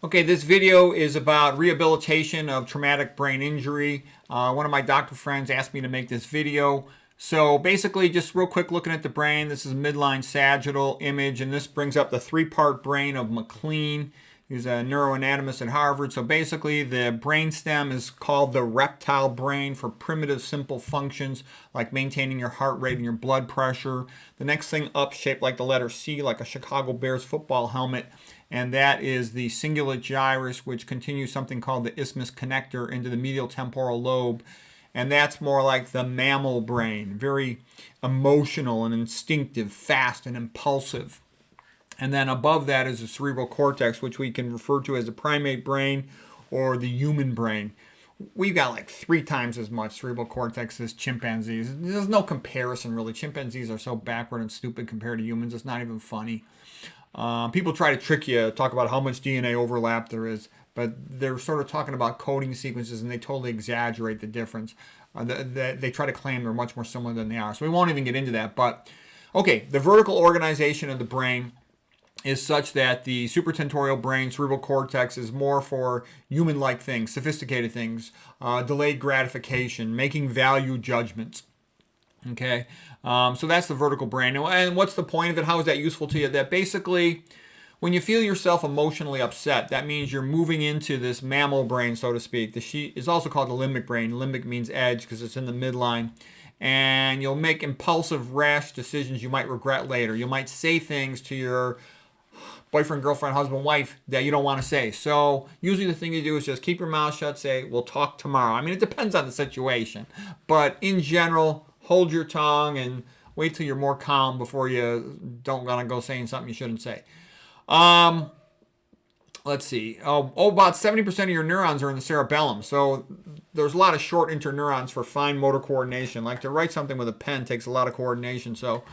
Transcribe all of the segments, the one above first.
Okay, this video is about rehabilitation of traumatic brain injury. One of my doctor friends asked me to make this video. So basically, just real quick looking at the brain, this is a midline sagittal image, and this brings up the three-part brain of McLean. He's a neuroanatomist at Harvard. So basically, the brainstem is called the reptile brain for primitive, simple functions like maintaining your heart rate and your blood pressure. The next thing up, shaped like the letter C, like a Chicago Bears football helmet, and that is the cingulate gyrus, which continues something called the isthmus connector into the medial temporal lobe. And that's more like the mammal brain, very emotional and instinctive, fast and impulsive. And then above that is the cerebral cortex, which we can refer to as the primate brain or the human brain. We've got like 3 times as much cerebral cortex as chimpanzees. There's no comparison, really. Chimpanzees are so backward and stupid compared to humans, it's not even funny. People try to trick you, talk about how much DNA overlap there is, but they're sort of talking about coding sequences and they totally exaggerate the difference. They try to claim they're much more similar than they are. So we won't even get into that. But, okay, the vertical organization of the brain is such that the supratentorial brain, cerebral cortex, is more for human-like things, sophisticated things, delayed gratification, making value judgments. Okay, so that's the vertical brain. And what's the point of it? How is that useful to you? That basically, when you feel yourself emotionally upset, that means you're moving into this mammal brain, so to speak. The sheet is also called the limbic brain. Limbic means edge because it's in the midline. And you'll make impulsive, rash decisions you might regret later. You might say things to your boyfriend, girlfriend, husband, wife that you don't want to say. So usually the thing you do is just keep your mouth shut, say, we'll talk tomorrow. I mean, it depends on the situation. But in general, hold your tongue and wait till you're more calm before you don't want to go saying something you shouldn't say. Let's see. About 70% of your neurons are in the cerebellum. So there's a lot of short interneurons for fine motor coordination. Like to write something with a pen takes a lot of coordination. So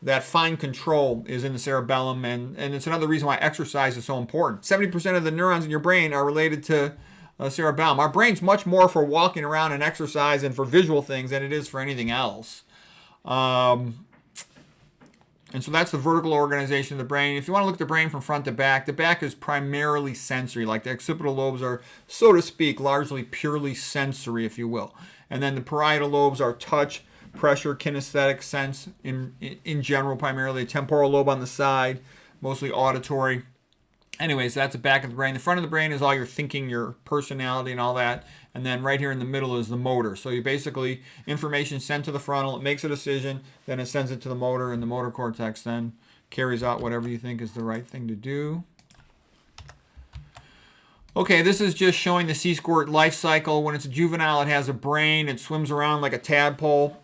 that fine control is in the cerebellum. And it's another reason why exercise is so important. 70% of the neurons in your brain are related to cerebellum. Our brain's much more for walking around and exercise and for visual things than it is for anything else. And so that's the vertical organization of the brain. If you want to look at the brain from front to back, the back is primarily sensory. Like the occipital lobes are, so to speak, largely purely sensory, if you will. And then the parietal lobes are touch, pressure, kinesthetic, sense in general, primarily. The temporal lobe on the side, mostly auditory. Anyways, that's the back of the brain. The front of the brain is all your thinking, your personality, and all that. And then right here in the middle is the motor. So you basically, information sent to the frontal, it makes a decision, then it sends it to the motor, and the motor cortex then carries out whatever you think is the right thing to do. Okay, this is just showing the sea squirt life cycle. When it's a juvenile, it has a brain. It swims around like a tadpole.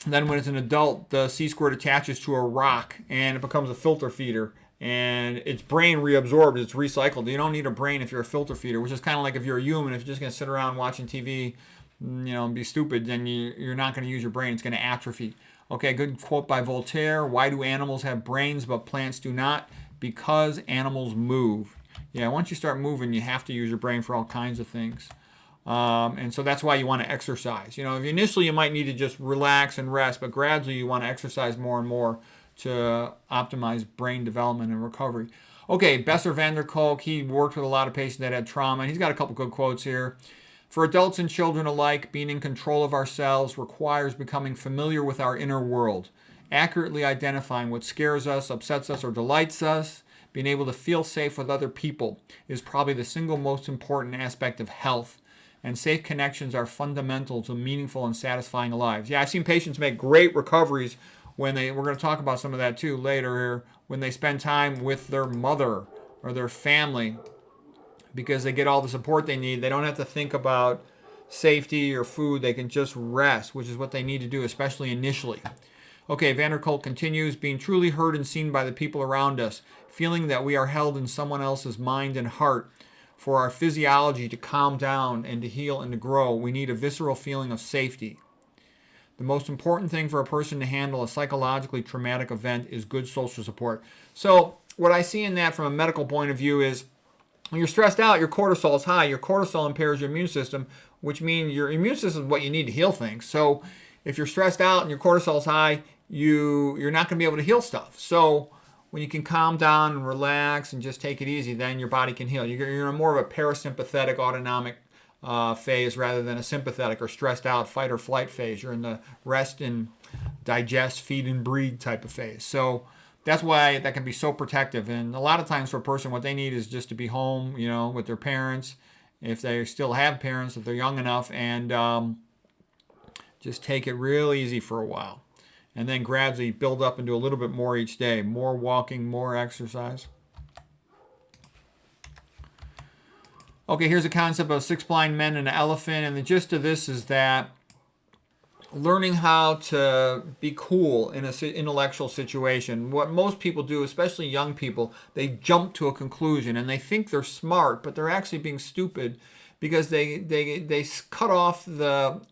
And then when it's an adult, the sea squirt attaches to a rock, and it becomes a filter feeder. And its brain reabsorbed, it's recycled. You don't need a brain if you're a filter feeder, which is kind of like if you're a human, if you're just going to sit around watching TV, and be stupid, then you're not going to use your brain. It's going to atrophy. Okay, good quote by Voltaire. Why do animals have brains but plants do not? Because animals move. Yeah, once you start moving, you have to use your brain for all kinds of things. And so that's why you want to exercise. Initially you might need to just relax and rest, but gradually you want to exercise more and more to optimize brain development and recovery. Okay, Besser van der Kolk, he worked with a lot of patients that had trauma. He's got a couple good quotes here. For adults and children alike, being in control of ourselves requires becoming familiar with our inner world, accurately identifying what scares us, upsets us, or delights us. Being able to feel safe with other people is probably the single most important aspect of health. And safe connections are fundamental to meaningful and satisfying lives. Yeah, I've seen patients make great recoveries we're going to talk about some of that too later here, when they spend time with their mother or their family because they get all the support they need. They don't have to think about safety or food. They can just rest, which is what they need to do, especially initially. Okay, van der Kolk continues, being truly heard and seen by the people around us, feeling that we are held in someone else's mind and heart. For our physiology to calm down and to heal and to grow, we need a visceral feeling of safety. The most important thing for a person to handle a psychologically traumatic event is good social support. So what I see in that from a medical point of view is when you're stressed out, your cortisol is high. Your cortisol impairs your immune system, which means your immune system is what you need to heal things. So if you're stressed out and your cortisol is high, you're not going to be able to heal stuff. So when you can calm down and relax and just take it easy, then your body can heal. You're in more of a parasympathetic autonomic phase rather than a sympathetic or stressed out fight or flight phase. You're in the rest and digest, feed and breathe type of phase. So that's why that can be so protective. And a lot of times for a person, what they need is just to be home, with their parents, if they still have parents, if they're young enough, and just take it real easy for a while. And then gradually build up and do a little bit more each day. More walking, more exercise. Okay, here's a concept of 6 blind men and an elephant. And the gist of this is that learning how to be cool in an intellectual situation. What most people do, especially young people, they jump to a conclusion and they think they're smart, but they're actually being stupid because they cut off the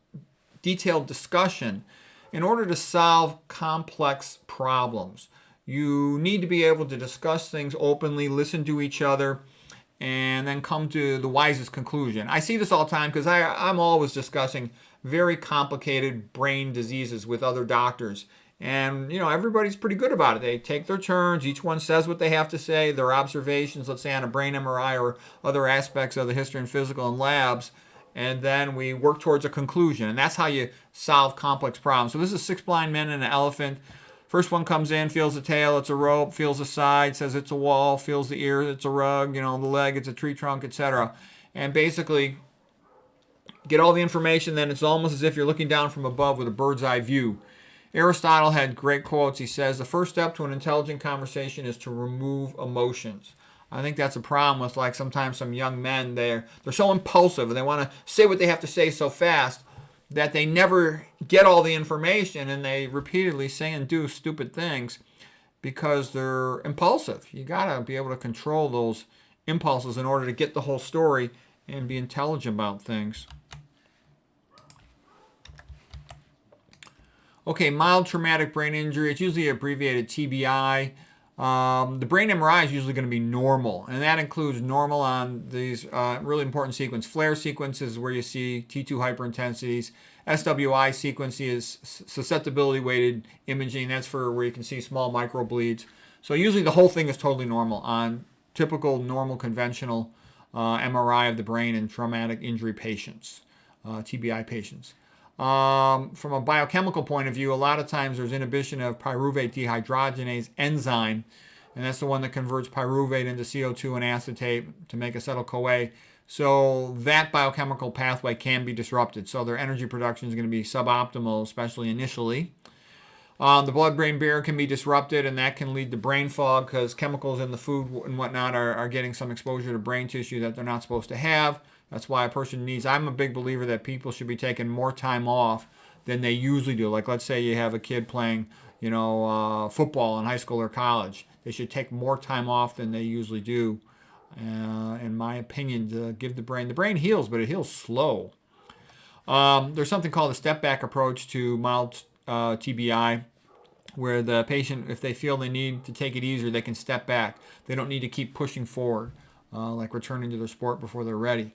detailed discussion. In order to solve complex problems, you need to be able to discuss things openly, listen to each other, and then come to the wisest conclusion. I see this all the time because I'm always discussing very complicated brain diseases with other doctors. And, everybody's pretty good about it. They take their turns. Each one says what they have to say, their observations, let's say on a brain MRI or other aspects of the history and physical in labs. And then we work towards a conclusion. And that's how you solve complex problems. So this is 6 blind men and an elephant. First one comes in, feels the tail, it's a rope, feels the side, says it's a wall, feels the ear, it's a rug, the leg, it's a tree trunk, etc. And basically get all the information, then it's almost as if you're looking down from above with a bird's eye view. Aristotle had great quotes. He says, the first step to an intelligent conversation is to remove emotions. I think that's a problem with sometimes some young men, they're so impulsive and they want to say what they have to say so fast that they never get all the information and they repeatedly say and do stupid things because they're impulsive. You got to be able to control those impulses in order to get the whole story and be intelligent about things. Okay, mild traumatic brain injury. It's usually abbreviated TBI. The brain MRI is usually going to be normal, and that includes normal on these really important sequence. Flare sequences where you see T2 hyperintensities. SWI sequence is susceptibility weighted imaging. That's for where you can see small microbleeds. So usually the whole thing is totally normal on typical normal conventional MRI of the brain in traumatic injury patients, TBI patients. From a biochemical point of view, a lot of times there's inhibition of pyruvate dehydrogenase enzyme, and that's the one that converts pyruvate into CO2 and acetate to make acetyl-CoA. So that biochemical pathway can be disrupted. So their energy production is going to be suboptimal, especially initially. The blood-brain barrier can be disrupted, and that can lead to brain fog because chemicals in the food and whatnot are getting some exposure to brain tissue that they're not supposed to have. That's why a person needs, I'm a big believer that people should be taking more time off than they usually do. Like, let's say you have a kid playing, football in high school or college. They should take more time off than they usually do, in my opinion, to give the brain heals, but it heals slow. There's something called a step-back approach to mild TBI, where the patient, if they feel they need to take it easier, they can step back. They don't need to keep pushing forward, like returning to their sport before they're ready.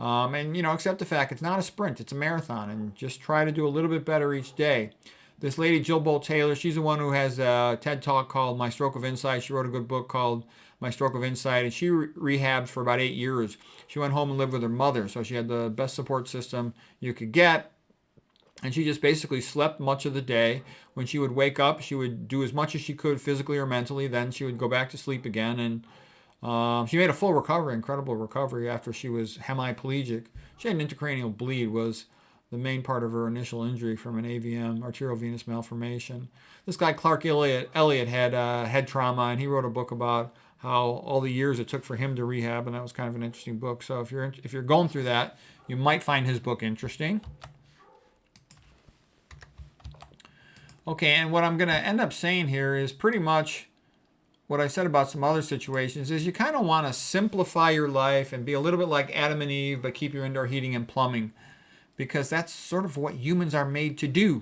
And accept the fact it's not a sprint, it's a marathon, and just try to do a little bit better each day. This lady, Jill Bolt Taylor, she's the one who has a TED Talk called My Stroke of Insight. She wrote a good book called My Stroke of Insight, and she rehabbed for about 8 years. She went home and lived with her mother, so she had the best support system you could get. And she just basically slept much of the day. When she would wake up, she would do as much as she could physically or mentally. Then she would go back to sleep again. And she made a full recovery, incredible recovery after she was hemiplegic. She had an intracranial bleed, was the main part of her initial injury from an AVM, arterial venous malformation. This guy, Clark Elliott had head trauma, and he wrote a book about how all the years it took for him to rehab, and that was kind of an interesting book. So if you're going through that, you might find his book interesting. Okay, and what I'm going to end up saying here is pretty much what I said about some other situations, is you kind of want to simplify your life and be a little bit like Adam and Eve, but keep your indoor heating and plumbing, because that's sort of what humans are made to do.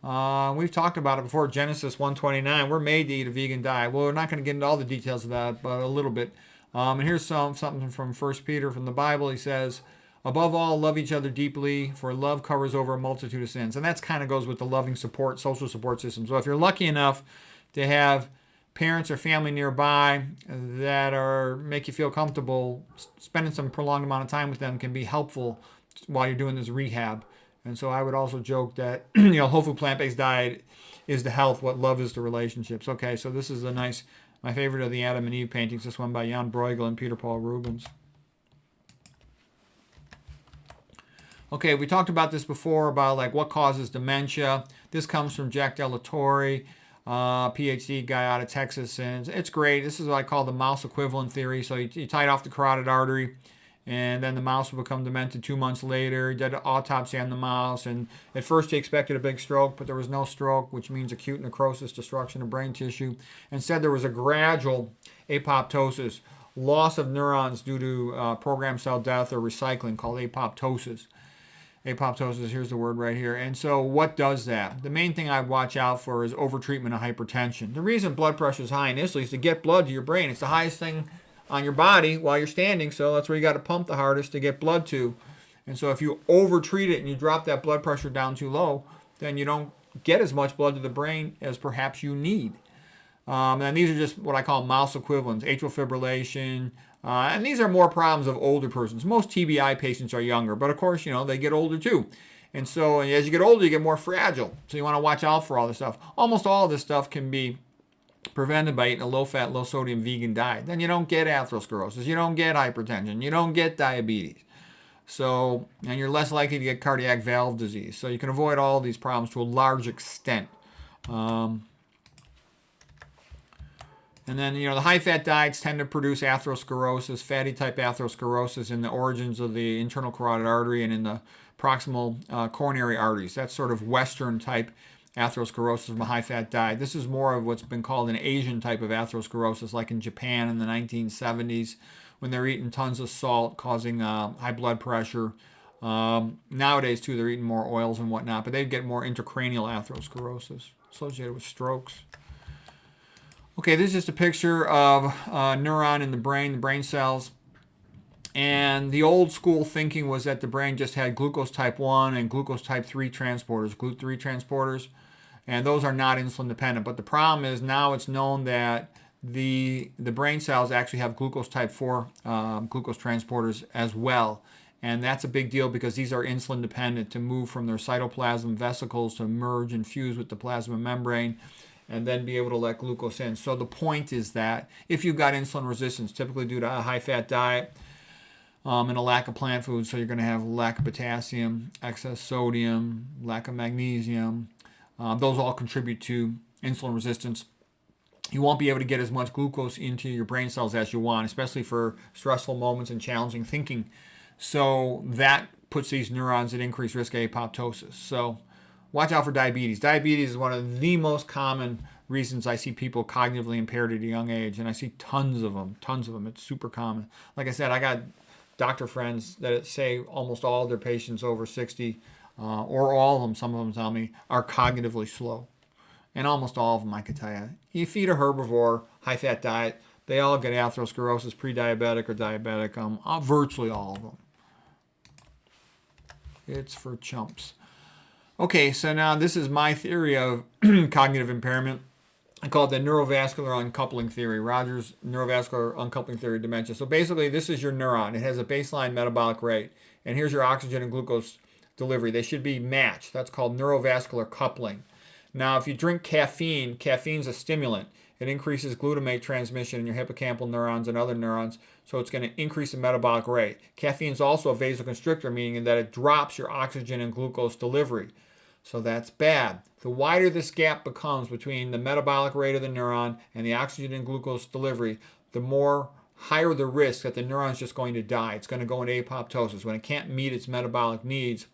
We've talked about it before, Genesis 1:29. We're made to eat a vegan diet. Well, we're not going to get into all the details of that, but a little bit. And here's something from 1 Peter from the Bible. He says, above all, love each other deeply, for love covers over a multitude of sins. And that kind of goes with the loving support, social support system. So if you're lucky enough to have parents or family nearby that are make you feel comfortable, spending some prolonged amount of time with them can be helpful while you're doing this rehab. And so I would also joke that whole food plant-based diet is to health what love is to relationships. Okay, so this is my favorite of the Adam and Eve paintings, this one by Jan Bruegel and Peter Paul Rubens. Okay, we talked about this before, about like what causes dementia. This comes from Jack Delatorre, PhD guy out of Texas, and it's great. This is what I call the mouse equivalent theory. So you tied off the carotid artery, and then the mouse will become demented 2 months later. He did an autopsy on the mouse, and at first he expected a big stroke, but there was no stroke, which means acute necrosis, destruction of brain tissue. Instead, there was a gradual apoptosis, loss of neurons due to programmed cell death or recycling, called apoptosis. Apoptosis, here's the word right here. And so what does that? The main thing I'd watch out for is overtreatment of hypertension. The reason blood pressure is high initially is to get blood to your brain. It's the highest thing on your body while you're standing, so that's where you got to pump the hardest to get blood to. And so if you overtreat it and you drop that blood pressure down too low, then you don't get as much blood to the brain as perhaps you need. And these are just what I call mouse equivalents, atrial fibrillation. And these are more problems of older persons. Most TBI patients are younger, but of course, they get older too. And so as you get older, you get more fragile. So you want to watch out for all this stuff. Almost all of this stuff can be prevented by eating a low-fat, low-sodium vegan diet. Then you don't get atherosclerosis. You don't get hypertension. You don't get diabetes. So, and you're less likely to get cardiac valve disease. So you can avoid all these problems to a large extent. And then, the high-fat diets tend to produce atherosclerosis, fatty type atherosclerosis in the origins of the internal carotid artery and in the proximal coronary arteries. That's sort of Western type atherosclerosis from a high-fat diet. This is more of what's been called an Asian type of atherosclerosis, like in Japan in the 1970s, when they're eating tons of salt, causing high blood pressure. Nowadays, too, they're eating more oils and whatnot, but they get more intracranial atherosclerosis associated with strokes. Okay, this is just a picture of a neuron in the brain cells. And the old school thinking was that the brain just had glucose type 1 and glucose type 3 transporters, GLUT3 transporters, and those are not insulin dependent. But the problem is now it's known that the brain cells actually have glucose type 4 glucose transporters as well. And that's a big deal because these are insulin dependent to move from their cytoplasm vesicles to merge and fuse with the plasma membrane and then be able to let glucose in. So the point is that if you've got insulin resistance, typically due to a high-fat diet and a lack of plant foods, so you're going to have lack of potassium, excess sodium, lack of magnesium. Those all contribute to insulin resistance. You won't be able to get as much glucose into your brain cells as you want, especially for stressful moments and challenging thinking. So that puts these neurons at increased risk of apoptosis. So watch out for diabetes. Diabetes is one of the most common reasons I see people cognitively impaired at a young age, and I see tons of them. It's super common. Like I said, I got doctor friends that say almost all of their patients over 60, or all of them, some of them tell me, are cognitively slow. And almost all of them, I could tell you. You feed a herbivore, high-fat diet, they all get atherosclerosis, pre-diabetic or diabetic, virtually all of them. It's for chumps. Okay, so now this is my theory of cognitive impairment. I call it the neurovascular uncoupling theory, Rogers' neurovascular uncoupling theory of dementia. So basically, this is your neuron. It has a baseline metabolic rate. And here's your oxygen and glucose delivery. They should be matched. That's called neurovascular coupling. Now, if you drink caffeine, caffeine's a stimulant. It increases glutamate transmission in your hippocampal neurons and other neurons, so it's going to increase the metabolic rate. Caffeine is also a vasoconstrictor, meaning that it drops your oxygen and glucose delivery. So that's bad. The wider this gap becomes between the metabolic rate of the neuron and the oxygen and glucose delivery, the more higher the risk that the neuron's just going to die. It's going to go into apoptosis. When it can't meet its metabolic needs,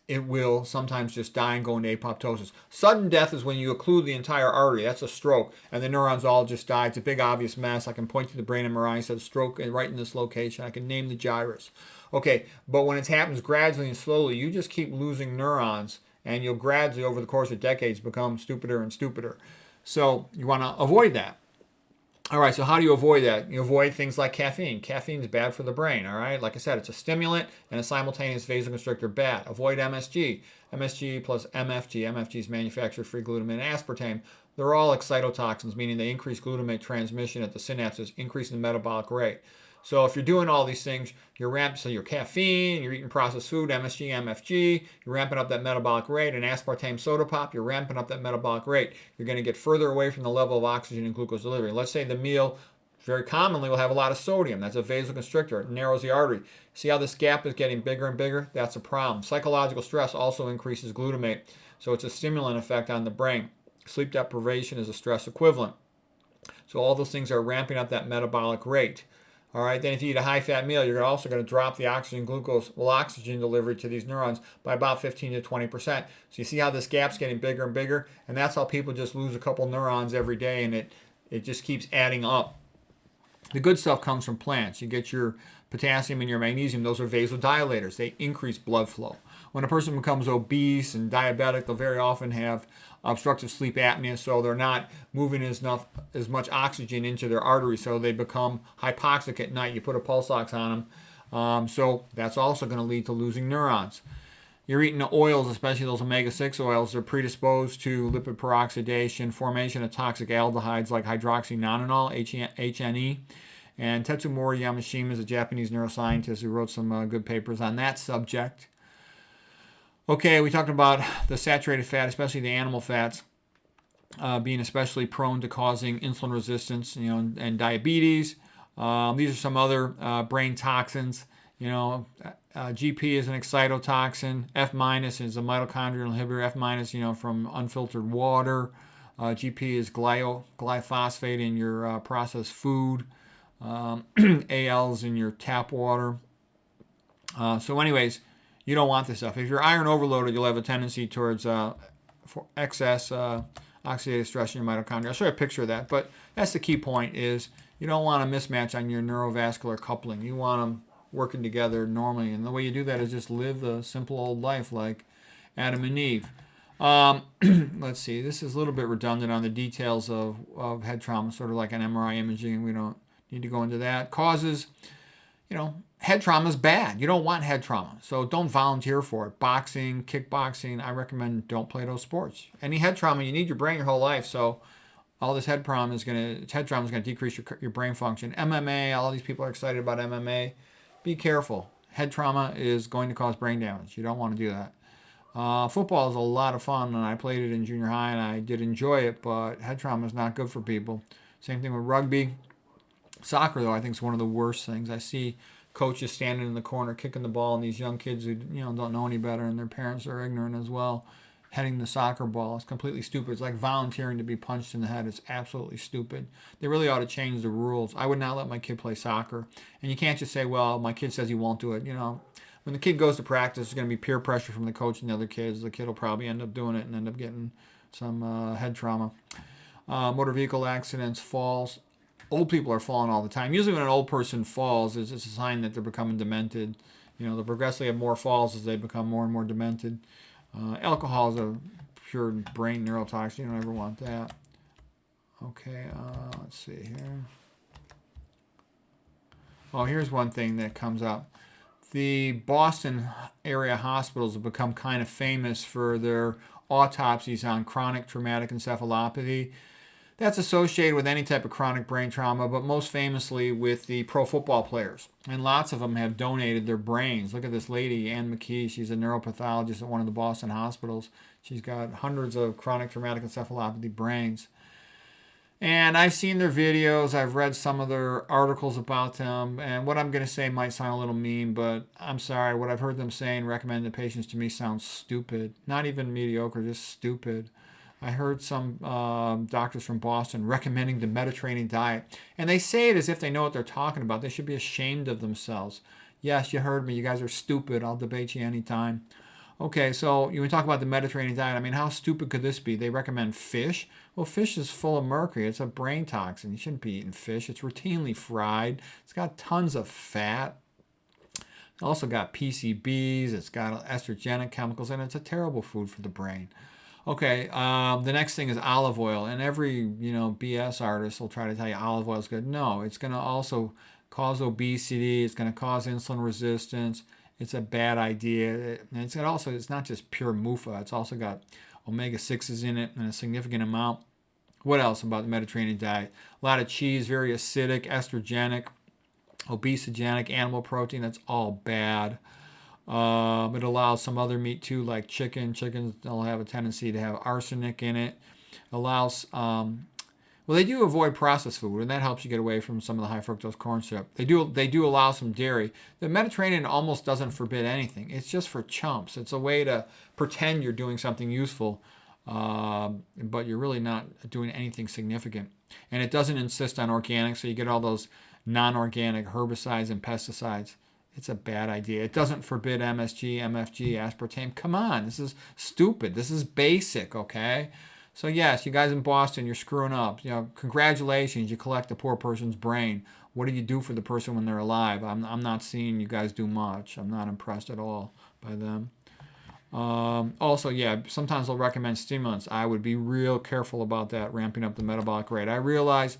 it will sometimes just die and go into apoptosis. Sudden death is when you occlude the entire artery. That's a stroke. And the neurons all just die. It's a big obvious mess. I can point to the brain MRI and say stroke right in this location. I can name the gyrus. Okay, but when it happens gradually and slowly, you just keep losing neurons, and you'll gradually, over the course of decades, become stupider and stupider. So you want to avoid that. All right, so how do you avoid that? You avoid things like caffeine. Caffeine is bad for the brain, all right? Like I said, it's a stimulant and a simultaneous vasoconstrictor, bad. Avoid MSG. MSG plus MFG. MFG is manufactured free glutamate and aspartame. They're all excitotoxins, meaning they increase glutamate transmission at the synapses, increasing the metabolic rate. So if you're doing all these things, you're ramping, so your caffeine, you're eating processed food, MSG, MFG, you're ramping up that metabolic rate, and aspartame soda pop, you're ramping up that metabolic rate. You're going to get further away from the level of oxygen and glucose delivery. Let's say the meal very commonly will have a lot of sodium. That's a vasoconstrictor. It narrows the artery. See how this gap is getting bigger and bigger? That's a problem. Psychological stress also increases glutamate, so it's a stimulant effect on the brain. Sleep deprivation is a stress equivalent. So all those things are ramping up that metabolic rate. All right, then if you eat a high-fat meal, you're also going to drop the oxygen delivery to these neurons by about 15 to 20%. So you see how this gap's getting bigger and bigger, and that's how people just lose a couple neurons every day, and it just keeps adding up. The good stuff comes from plants. You get your potassium and your magnesium. Those are vasodilators. They increase blood flow. When a person becomes obese and diabetic, they'll very often have obstructive sleep apnea, so they're not moving as much oxygen into their arteries, so they become hypoxic at night. You put a pulse ox on them, so that's also going to lead to losing neurons. You're eating the oils, especially those omega-6 oils, they're predisposed to lipid peroxidation, formation of toxic aldehydes like hydroxynonenal, HNE. And Tetsumori Yamashima is a Japanese neuroscientist who wrote some good papers on that subject. Okay, we talked about the saturated fat, especially the animal fats, being especially prone to causing insulin resistance, and diabetes. These are some other brain toxins. GP is an excitotoxin. F minus is a mitochondrial inhibitor. F minus, from unfiltered water. GP is glyphosate in your processed food. AL's in your tap water. So anyways, you don't want this stuff. If you're iron overloaded, you'll have a tendency towards excess oxidative stress in your mitochondria. I'll show you a picture of that. But that's the key point is you don't want a mismatch on your neurovascular coupling. You want them working together normally. And the way you do that is just live the simple old life like Adam and Eve. Let's see. This is a little bit redundant on the details of head trauma, sort of like an MRI imaging. We don't need to go into that. Causes, head trauma is bad. You don't want head trauma. So don't volunteer for it. Boxing, kickboxing, I recommend don't play those sports. Any head trauma, you need your brain your whole life. So all this head trauma is going to decrease your brain function. MMA, all these people are excited about MMA. Be careful. Head trauma is going to cause brain damage. You don't want to do that. Football is a lot of fun, and I played it in junior high, and I did enjoy it, but head trauma is not good for people. Same thing with rugby. Soccer, though, I think is one of the worst things. I see coaches standing in the corner kicking the ball, and these young kids who don't know any better, and their parents are ignorant as well, heading the soccer ball. It's completely stupid. It's like volunteering to be punched in the head. It's absolutely stupid. They really ought to change the rules. I would not let my kid play soccer. And you can't just say, well, my kid says he won't do it. When the kid goes to practice, there's going to be peer pressure from the coach and the other kids. The kid will probably end up doing it and end up getting some head trauma. Motor vehicle accidents, falls. Old people are falling all the time. Usually when an old person falls, it's a sign that they're becoming demented. They'll progressively have more falls as they become more and more demented. Alcohol is a pure brain neurotoxin. You don't ever want that. Okay, let's see here. Oh, here's one thing that comes up. The Boston area hospitals have become kind of famous for their autopsies on chronic traumatic encephalopathy. That's associated with any type of chronic brain trauma, but most famously with the pro football players. And lots of them have donated their brains. Look at this lady, Ann McKee. She's a neuropathologist at one of the Boston hospitals. She's got hundreds of chronic traumatic encephalopathy brains. And I've seen their videos. I've read some of their articles about them. And what I'm going to say might sound a little mean, but I'm sorry. What I've heard them say and recommend to patients to me sounds stupid. Not even mediocre, just stupid. I heard some doctors from Boston recommending the Mediterranean diet. And they say it as if they know what they're talking about. They should be ashamed of themselves. Yes, you heard me. You guys are stupid. I'll debate you anytime. Okay, so you talk about the Mediterranean diet. I mean, how stupid could this be? They recommend fish. Well, fish is full of mercury. It's a brain toxin. You shouldn't be eating fish. It's routinely fried. It's got tons of fat. It's also got PCBs. It's got estrogenic chemicals, and it's a terrible food for the brain. Okay, the next thing is olive oil. And every, BS artist will try to tell you olive oil is good. No, it's going to also cause obesity. It's going to cause insulin resistance. It's a bad idea. And it's not just pure MUFA. It's also got omega-6s in it in a significant amount. What else about the Mediterranean diet? A lot of cheese, very acidic, estrogenic, obesogenic, animal protein. That's all bad. It allows some other meat too, like chicken. Chickens will have a tendency to have arsenic in it. Allows, well, they do avoid processed food, and that helps you get away from some of the high fructose corn syrup. They do allow some dairy. The Mediterranean almost doesn't forbid anything. It's just for chumps. It's a way to pretend you're doing something useful, but you're really not doing anything significant. And it doesn't insist on organic, so you get all those non-organic herbicides and pesticides. It's a bad idea. It doesn't forbid MSG, MFG, aspartame. Come on, this is stupid. This is basic, okay? So yes, you guys in Boston, you're screwing up. Congratulations, you collect the poor person's brain. What do you do for the person when they're alive? I'm not seeing you guys do much. I'm not impressed at all by them. Also, yeah, sometimes they'll recommend stimulants. I would be real careful about that, ramping up the metabolic rate. I realize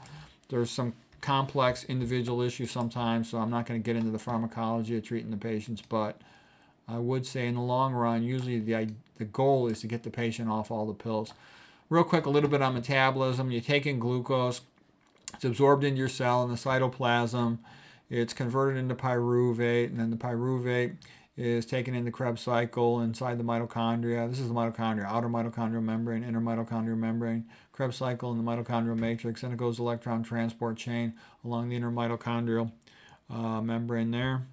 there's some complex individual issues sometimes, so I'm not going to get into the pharmacology of treating the patients, but I would say in the long run, usually the goal is to get the patient off all the pills. Real quick, a little bit on metabolism. You take in glucose, it's absorbed into your cell in the cytoplasm, it's converted into pyruvate, and then the pyruvate is taken in the Krebs cycle inside the mitochondria. This is the mitochondria, outer mitochondrial membrane, inner mitochondrial membrane, Krebs cycle in the mitochondrial matrix, and it goes electron transport chain along the inner mitochondrial membrane there.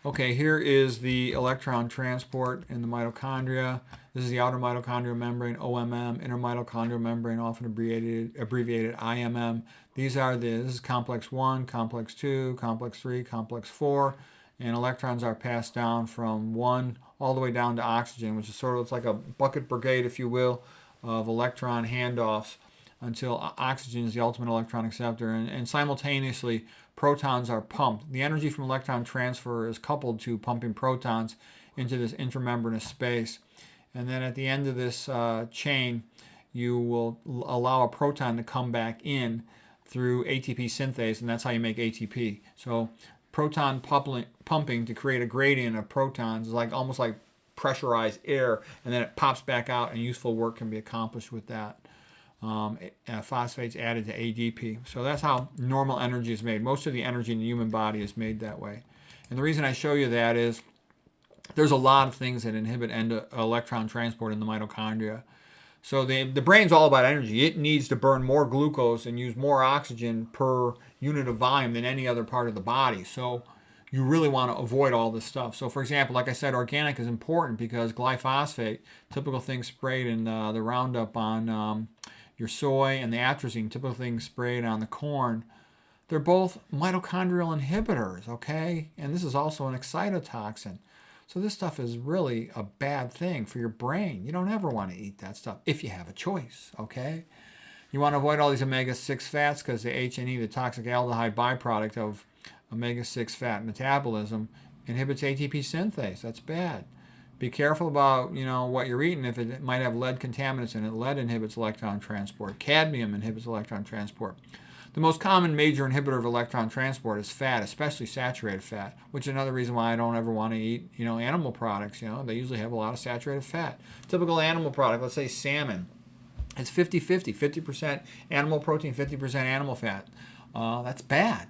Okay, here is the electron transport in the mitochondria. This is the outer mitochondrial membrane, OMM, inner mitochondrial membrane, often abbreviated IMM. This is complex 1, complex 2, complex 3, complex 4, and electrons are passed down from 1 all the way down to oxygen, which is sort of, it's like a bucket brigade, if you will, of electron handoffs until oxygen is the ultimate electron acceptor, and simultaneously protons are pumped. The energy from electron transfer is coupled to pumping protons into this intramembranous space. And then at the end of this chain, you will allow a proton to come back in through ATP synthase, and that's how you make ATP. So proton pumping to create a gradient of protons is like almost like pressurized air, and then it pops back out, and useful work can be accomplished with that. Phosphates added to ADP. So that's how normal energy is made. Most of the energy in the human body is made that way. And the reason I show you that is there's a lot of things that inhibit electron transport in the mitochondria. So the brain's all about energy. It needs to burn more glucose and use more oxygen per unit of volume than any other part of the body. So you really want to avoid all this stuff. So for example, like I said, organic is important because glyphosate, typical thing sprayed in the Roundup on your soy, and the atrazine, typical thing sprayed on the corn, they're both mitochondrial inhibitors, okay? And this is also an excitotoxin. So this stuff is really a bad thing for your brain. You don't ever want to eat that stuff if you have a choice, okay? You want to avoid all these omega-6 fats because the H&E, the toxic aldehyde byproduct of omega-6 fat metabolism, inhibits ATP synthase. That's bad. Be careful about what you're eating if it might have lead contaminants in it. Lead inhibits electron transport. Cadmium inhibits electron transport. The most common major inhibitor of electron transport is fat, especially saturated fat, which is another reason why I don't ever want to eat animal products. They usually have a lot of saturated fat. Typical animal product, let's say salmon, it's 50-50, 50% animal protein, 50% animal fat. That's bad.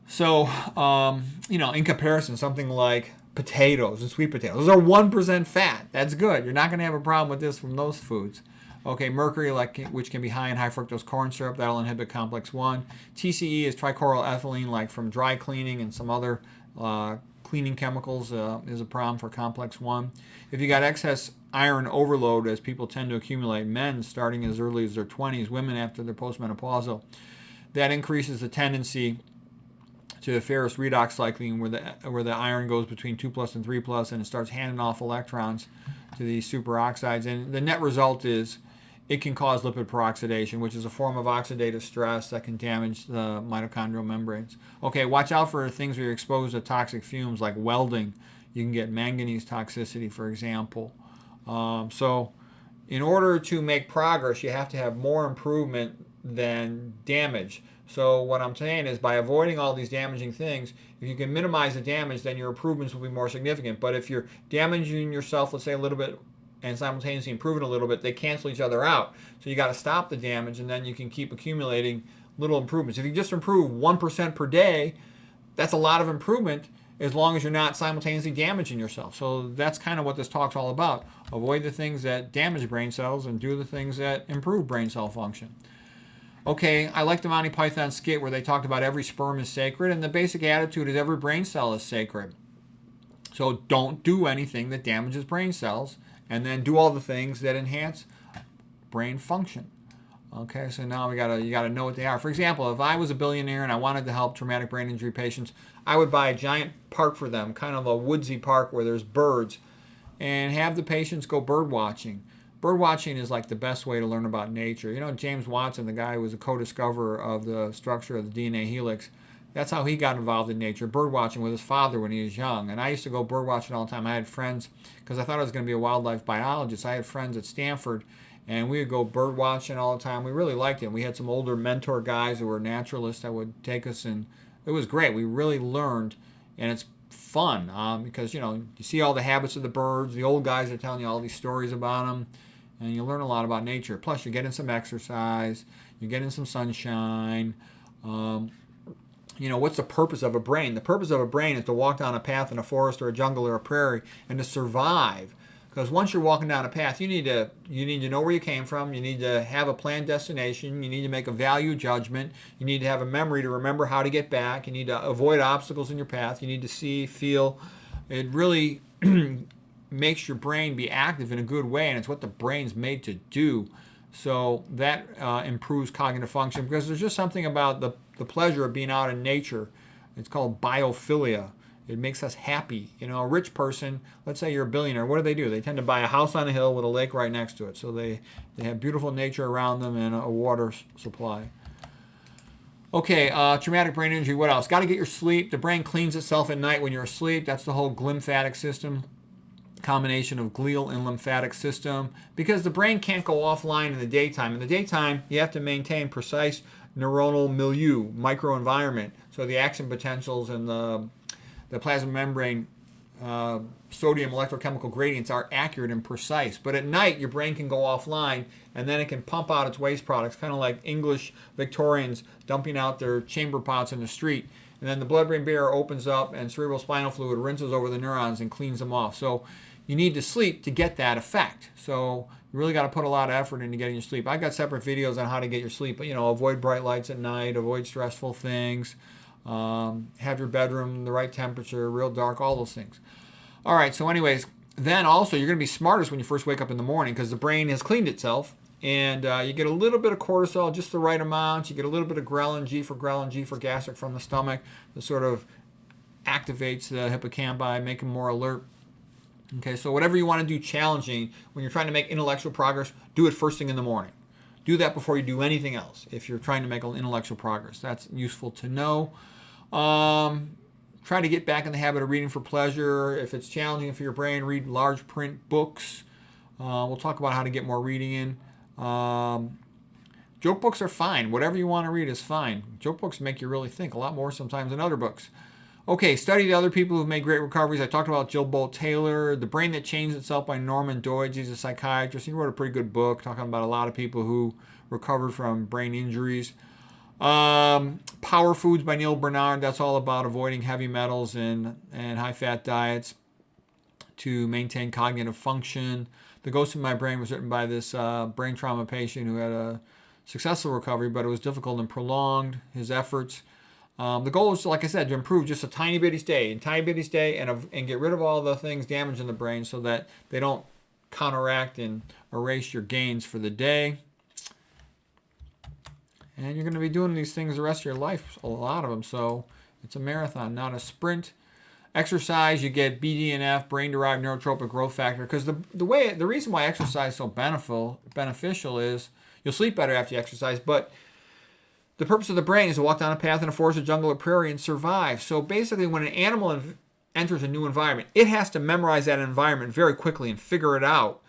So, in comparison, something like potatoes and sweet potatoes, those are 1% fat. That's good. You're not going to have a problem with this from those foods. Okay, mercury, which can be high in high fructose corn syrup, that'll inhibit complex 1. TCE is trichloroethylene, like from dry cleaning and some other cleaning chemicals, is a problem for complex 1. If you got excess iron overload, as people tend to accumulate, men starting as early as their 20s, women after their postmenopausal, that increases the tendency to ferrous redox cycling, where the iron goes between 2+ and 3+, and it starts handing off electrons to these superoxides. And the net result is it can cause lipid peroxidation, which is a form of oxidative stress that can damage the mitochondrial membranes. Okay, watch out for things where you're exposed to toxic fumes like welding. You can get manganese toxicity, for example. So in order to make progress, you have to have more improvement than damage. So what I'm saying is, by avoiding all these damaging things, if you can minimize the damage, then your improvements will be more significant. But if you're damaging yourself, let's say a little bit and simultaneously improving a little bit, they cancel each other out. So you got to stop the damage, and then you can keep accumulating little improvements. If you just improve 1% per day, that's a lot of improvement as long as you're not simultaneously damaging yourself. So that's kind of what this talk's all about. Avoid the things that damage brain cells and do the things that improve brain cell function. Okay, I like the Monty Python skit where they talked about every sperm is sacred, and the basic attitude is every brain cell is sacred. So don't do anything that damages brain cells, and then do all the things that enhance brain function. Okay, so now you gotta know what they are. For example, if I was a billionaire and I wanted to help traumatic brain injury patients, I would buy a giant park for them, kind of a woodsy park where there's birds, and have the patients go bird watching. Bird watching is like the best way to learn about nature. You know, James Watson, the guy who was a co-discoverer of the structure of the DNA helix, that's how he got involved in nature, bird watching with his father when he was young. And I used to go bird watching all the time. I had friends, because I thought I was going to be a wildlife biologist. I had friends at Stanford, and we would go bird watching all the time. We really liked it. We had some older mentor guys who were naturalists that would take us, and it was great. We really learned, and it's fun because, you know, you see all the habits of the birds. The old guys are telling you all these stories about them, and you learn a lot about nature. Plus, you're getting some exercise. You're getting some sunshine. You know, what's the purpose of a brain? The purpose of a brain is to walk down a path in a forest or a jungle or a prairie and to survive. Because once you're walking down a path, you need to know where you came from. You need to have a planned destination. You need to make a value judgment. You need to have a memory to remember how to get back. You need to avoid obstacles in your path. You need to see, feel. It really makes your brain be active in a good way, and it's what the brain's made to do. So that improves cognitive function, because there's just something about the pleasure of being out in nature. It's called biophilia. It makes us happy. You know, a rich person, let's say you're a billionaire, what do? They tend to buy a house on a hill with a lake right next to it. So they have beautiful nature around them and a water supply. Okay, traumatic brain injury, what else? Got to get your sleep. The brain cleans itself at night when you're asleep. That's the whole glymphatic system, combination of glial and lymphatic system, because the brain can't go offline in the daytime. In the daytime, you have to maintain precise neuronal milieu, microenvironment, so the action potentials and the plasma membrane sodium electrochemical gradients are accurate and precise. But at night, your brain can go offline, and then it can pump out its waste products, kind of like English Victorians dumping out their chamber pots in the street. And then the blood-brain barrier opens up, and cerebral spinal fluid rinses over the neurons and cleans them off. So you need to sleep to get that effect. So you really got to put a lot of effort into getting your sleep. I've got separate videos on how to get your sleep. But, you know, avoid bright lights at night, avoid stressful things. Have your bedroom the right temperature, real dark, all those things. All right, so anyways, then also you're going to be smartest when you first wake up in the morning, because the brain has cleaned itself, and you get a little bit of cortisol, just the right amount. You get a little bit of ghrelin, G for gastric from the stomach, that sort of activates the hippocampi, make them more alert. Okay, so whatever you want to do challenging, when you're trying to make intellectual progress, do it first thing in the morning. Do that before you do anything else if you're trying to make intellectual progress. That's useful to know. Try to get back in the habit of reading for pleasure. If it's challenging for your brain, read large print books. We'll talk about how to get more reading in. Joke books are fine. Whatever you want to read is fine. Joke books make you really think a lot more sometimes than other books. Okay, study the other people who've made great recoveries. I talked about Jill Bolt Taylor, The Brain That Changed Itself by Norman Doidge. He's a psychiatrist. He wrote a pretty good book talking about a lot of people who recovered from brain injuries. Power Foods by Neil Bernard. That's all about avoiding heavy metals and high-fat diets to maintain cognitive function. The Ghost in My Brain was written by this brain trauma patient who had a successful recovery, but it was difficult and prolonged, his efforts. The goal is, like I said, to improve just a tiny bitty stay, and get rid of all the things damaging the brain so that they don't counteract and erase your gains for the day. And you're going to be doing these things the rest of your life, a lot of them. So it's a marathon, not a sprint. Exercise, you get BDNF, brain-derived neurotropic growth factor, because the reason why exercise is so beneficial is you'll sleep better after you exercise, but the purpose of the brain is to walk down a path in a forest, a jungle, or prairie and survive. So basically, when an animal enters a new environment, it has to memorize that environment very quickly and figure it out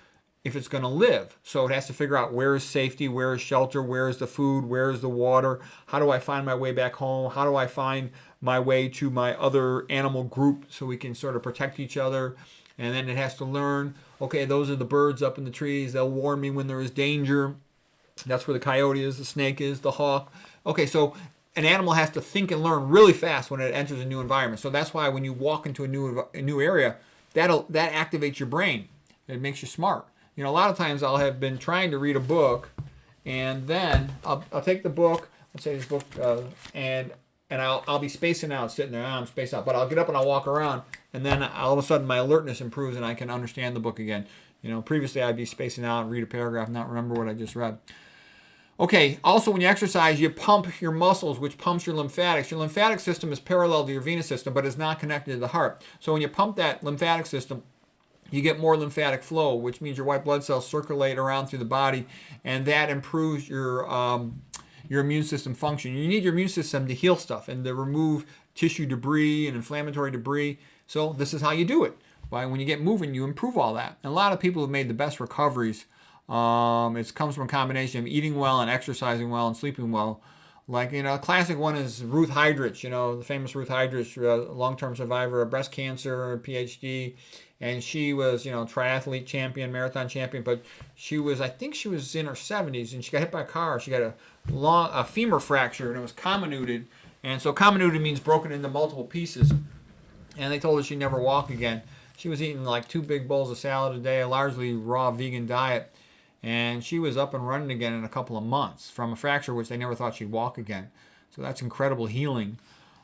if it's going to live. So it has to figure out where is safety, where is shelter, where is the food, where is the water, how do I find my way back home, how do I find my way to my other animal group so we can sort of protect each other. And then it has to learn, okay, those are the birds up in the trees. They'll warn me when there is danger. That's where the coyote is, the snake is, the hawk. Okay, so an animal has to think and learn really fast when it enters a new environment. So that's why when you walk into a new area, that activates your brain. It makes you smart. You know, a lot of times I'll have been trying to read a book, and then I'll take the book, let's say this book, and I'll be spacing out, sitting there, I'm spaced out. But I'll get up and I'll walk around, and then all of a sudden my alertness improves and I can understand the book again. You know, previously I'd be spacing out and read a paragraph and not remember what I just read. Okay, also when you exercise, you pump your muscles, which pumps your lymphatics. Your lymphatic system is parallel to your venous system, but is not connected to the heart. So when you pump that lymphatic system, you get more lymphatic flow, which means your white blood cells circulate around through the body, and that improves your immune system function. You need your immune system to heal stuff and to remove tissue debris and inflammatory debris. So this is how you do it. When you get moving, you improve all that. And a lot of people have made the best recoveries. It comes from a combination of eating well and exercising well and sleeping well. Like, you know, a classic one is Ruth Heidrich, you know, the famous Ruth Heidrich, long-term survivor of breast cancer, PhD. And she was, you know, triathlete champion, marathon champion, but I think she was in her 70s, and she got hit by a car. She got a femur fracture, and it was comminuted. And so comminuted means broken into multiple pieces. And they told her she'd never walk again. She was eating like 2 big bowls of salad a day, a largely raw vegan diet. And she was up and running again in a couple of months from a fracture which they never thought she'd walk again. So that's incredible healing.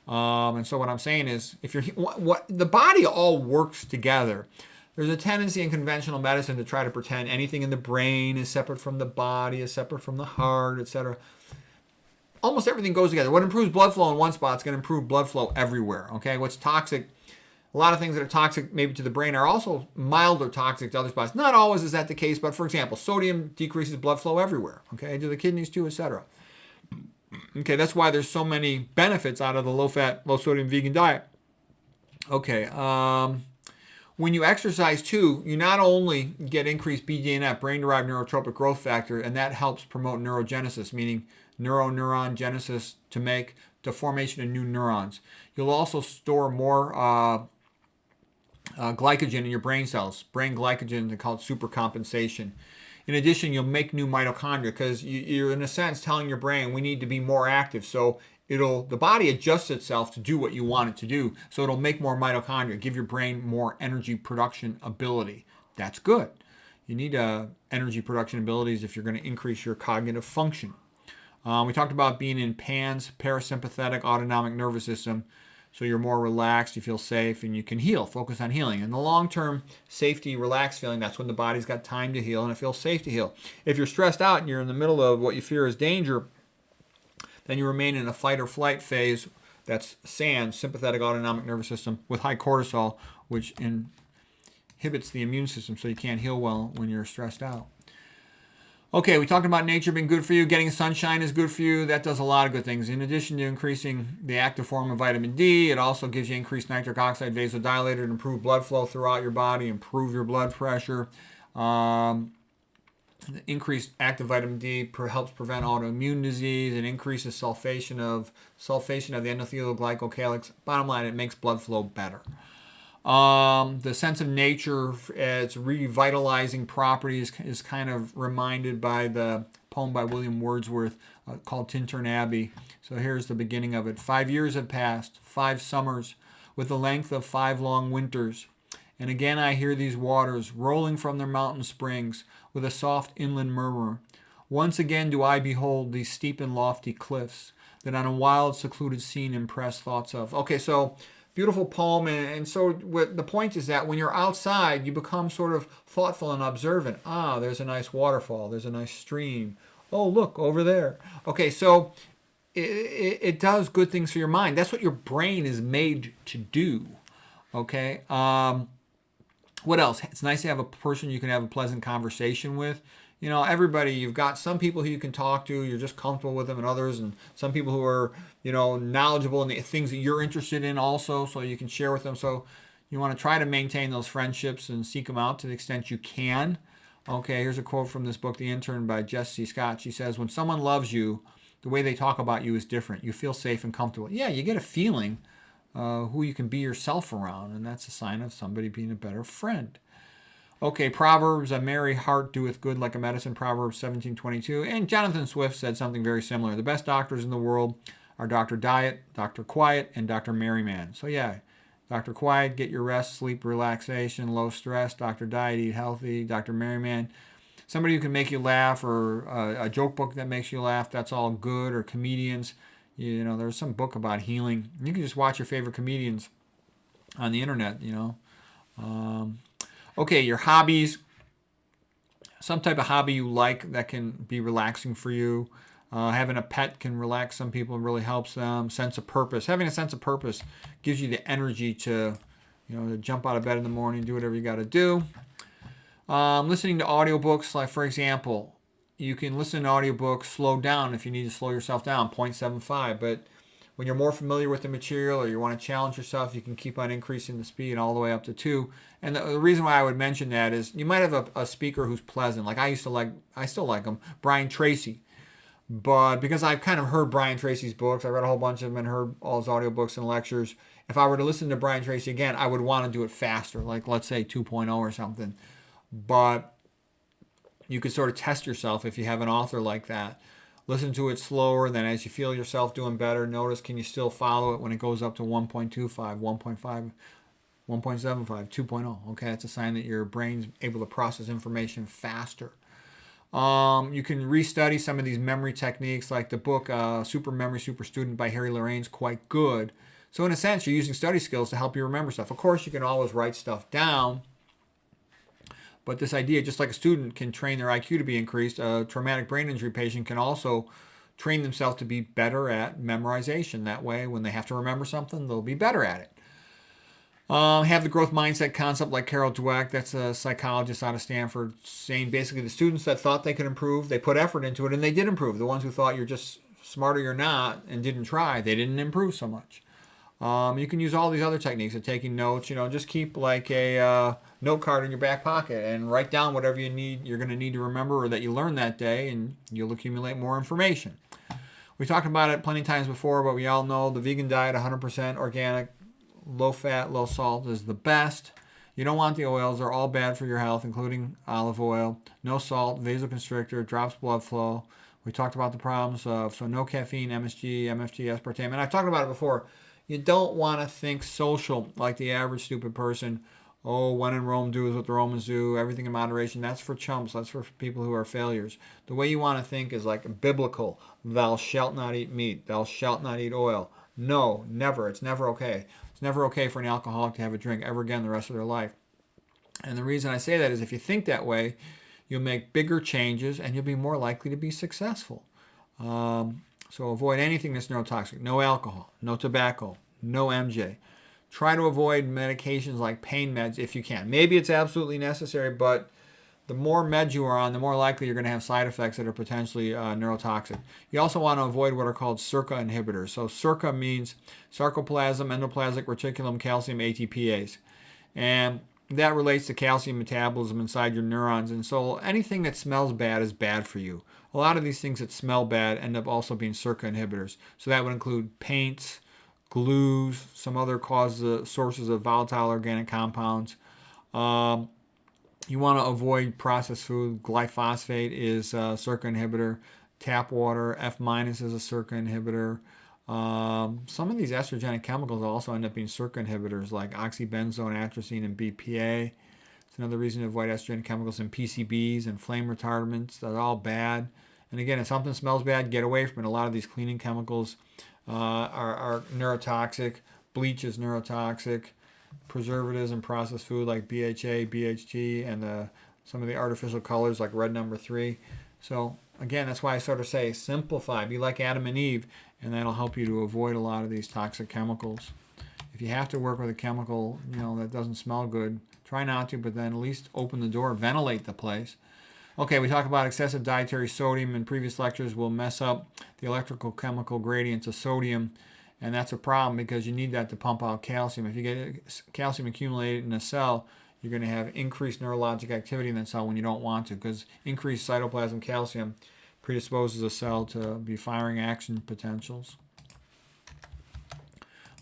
And so what I'm saying is, if the body all works together. There's a tendency in conventional medicine to try to pretend anything in the brain is separate from the body, is separate from the heart, etc. Almost everything goes together. What improves blood flow in one spot is going to improve blood flow everywhere. Okay, what's toxic? A lot of things that are toxic maybe to the brain are also milder toxic to other spots. Not always is that the case, but for example, sodium decreases blood flow everywhere, okay, to the kidneys too, etc. Okay, that's why there's so many benefits out of the low-fat, low-sodium vegan diet. Okay, when you exercise too, you not only get increased BDNF, brain-derived neurotropic growth factor, and that helps promote neurogenesis, meaning neuron genesis to formation of new neurons. You'll also store more glycogen in your brain cells. Brain glycogen is called supercompensation. In addition, you'll make new mitochondria because you're in a sense telling your brain we need to be more active. So the body adjusts itself to do what you want it to do. So it'll make more mitochondria, give your brain more energy production ability. That's good. You need energy production abilities if you're going to increase your cognitive function. We talked about being in PANS, parasympathetic autonomic nervous system. So you're more relaxed, you feel safe, and you can heal, focus on healing. And the long-term safety, relaxed feeling, that's when the body's got time to heal and it feels safe to heal. If you're stressed out and you're in the middle of what you fear is danger, then you remain in a fight or flight phase. That's SANS, sympathetic autonomic nervous system, with high cortisol, which inhibits the immune system, so you can't heal well when you're stressed out. Okay, we talked about nature being good for you. Getting sunshine is good for you. That does a lot of good things. In addition to increasing the active form of vitamin D, it also gives you increased nitric oxide vasodilator to improve blood flow throughout your body, improve your blood pressure. Increased active vitamin D helps prevent autoimmune disease. It increases sulfation of the endothelial glycocalyx. Bottom line, it makes blood flow better. The sense of nature, its revitalizing properties is kind of reminded by the poem by William Wordsworth called Tintern Abbey. So here's the beginning of it. 5 years have passed, 5 summers, with the length of 5 long winters. And again I hear these waters rolling from their mountain springs with a soft inland murmur. Once again do I behold these steep and lofty cliffs that on a wild secluded scene impress thoughts of. Okay, so beautiful poem, and so the point is that when you're outside, you become sort of thoughtful and observant. There's a nice waterfall, there's a nice stream. Oh, look, over there. Okay, so it does good things for your mind. That's what your brain is made to do. Okay, what else? It's nice to have a person you can have a pleasant conversation with. You know, everybody, you've got some people who you can talk to, you're just comfortable with them, and others, and some people who are, you know, knowledgeable in the things that you're interested in also, so you can share with them. So you want to try to maintain those friendships and seek them out to the extent you can. Okay, here's a quote from this book, The Intern, by Jess C. Scott. She says, when someone loves you, the way they talk about you is different. You feel safe and comfortable. Yeah, you get a feeling who you can be yourself around, and that's a sign of somebody being a better friend. Okay, Proverbs, a merry heart doeth good like a medicine, Proverbs 17:22. And Jonathan Swift said something very similar. The best doctors in the world are Dr. Diet, Dr. Quiet, and Dr. Merryman. So yeah, Dr. Quiet, get your rest, sleep, relaxation, low stress. Dr. Diet, eat healthy. Dr. Merryman, somebody who can make you laugh, or a joke book that makes you laugh, that's all good. Or comedians. You know, there's some book about healing. You can just watch your favorite comedians on the internet, you know. Okay, your hobbies. Some type of hobby you like that can be relaxing for you. Having a pet can relax some people and really helps them. Sense of purpose. Having a sense of purpose gives you the energy to, you know, to jump out of bed in the morning, do whatever you got to do. Listening to audiobooks, like for example, you can listen to audiobooks, slow down if you need to slow yourself down, 0.75. But when you're more familiar with the material or you want to challenge yourself, you can keep on increasing the speed all the way up to 2. And the reason why I would mention that is you might have a speaker who's pleasant. Like I still like him, Brian Tracy. But because I've kind of heard Brian Tracy's books, I read a whole bunch of them and heard all his audiobooks and lectures. If I were to listen to Brian Tracy again, I would want to do it faster, like let's say 2.0 or something. But you could sort of test yourself if you have an author like that. Listen to it slower, then as you feel yourself doing better, notice can you still follow it when it goes up to 1.25, 1.5, 1.75, 2.0. Okay, that's a sign that your brain's able to process information faster. You can restudy some of these memory techniques, like the book Super Memory, Super Student by Harry Lorraine's quite good. So in a sense, you're using study skills to help you remember stuff. Of course, you can always write stuff down. But this idea, just like a student can train their IQ to be increased, a traumatic brain injury patient can also train themselves to be better at memorization. That way, when they have to remember something, they'll be better at it. Have the growth mindset concept like Carol Dweck, that's a psychologist out of Stanford, saying basically the students that thought they could improve, they put effort into it and they did improve. The ones who thought you're just smarter you're not and didn't try, they didn't improve so much. You can use all these other techniques of taking notes. You know, just keep like a note card in your back pocket and write down whatever you're going to need to remember or that you learned that day, and you'll accumulate more information. We talked about it plenty of times before, but we all know the vegan diet, 100% organic, low fat, low salt, is the best. You don't want the oils. They're all bad for your health, including olive oil. No salt, vasoconstrictor, drops blood flow. We talked about the problems of, so no caffeine, MSG, MFG, aspartame. And I've talked about it before. You don't want to think social like the average stupid person. Oh, when in Rome, do as what the Romans do. Everything in moderation. That's for chumps. That's for people who are failures. The way you want to think is like biblical. Thou shalt not eat meat. Thou shalt not eat oil. No, never. It's never okay. It's never okay for an alcoholic to have a drink ever again the rest of their life. And the reason I say that is if you think that way, you'll make bigger changes and you'll be more likely to be successful. So avoid anything that's neurotoxic. No alcohol, no tobacco, no MJ. Try to avoid medications like pain meds if you can. Maybe it's absolutely necessary, but the more meds you are on, the more likely you're going to have side effects that are potentially neurotoxic. You also want to avoid what are called SERCA inhibitors. So SERCA means sarcoplasm, endoplasmic reticulum, calcium, ATPase. And that relates to calcium metabolism inside your neurons. And so anything that smells bad is bad for you. A lot of these things that smell bad end up also being SERCA inhibitors. So that would include paints, glues, some other sources of volatile organic compounds. You want to avoid processed food. Glyphosate is a SERCA inhibitor. Tap water, F- is a SERCA inhibitor. Some of these estrogenic chemicals also end up being SERCA inhibitors like oxybenzone, atrazine, and BPA. It's another reason to avoid estrogenic chemicals and PCBs and flame retardants. They're all bad. And again, if something smells bad, get away from it. A lot of these cleaning chemicals are neurotoxic. Bleach is neurotoxic. Preservatives and processed food like BHA, BHT, and some of the artificial colors like red number 3. So again, that's why I sort of say simplify. Be like Adam and Eve, and that'll help you to avoid a lot of these toxic chemicals. If you have to work with a chemical, that doesn't smell good, try not to, but then at least open the door, ventilate the place. Okay, we talked about excessive dietary sodium in previous lectures will mess up the electrical chemical gradients of sodium, and that's a problem because you need that to pump out calcium. If you get calcium accumulated in a cell, you're going to have increased neurologic activity in that cell when you don't want to, because increased cytoplasm calcium predisposes a cell to be firing action potentials.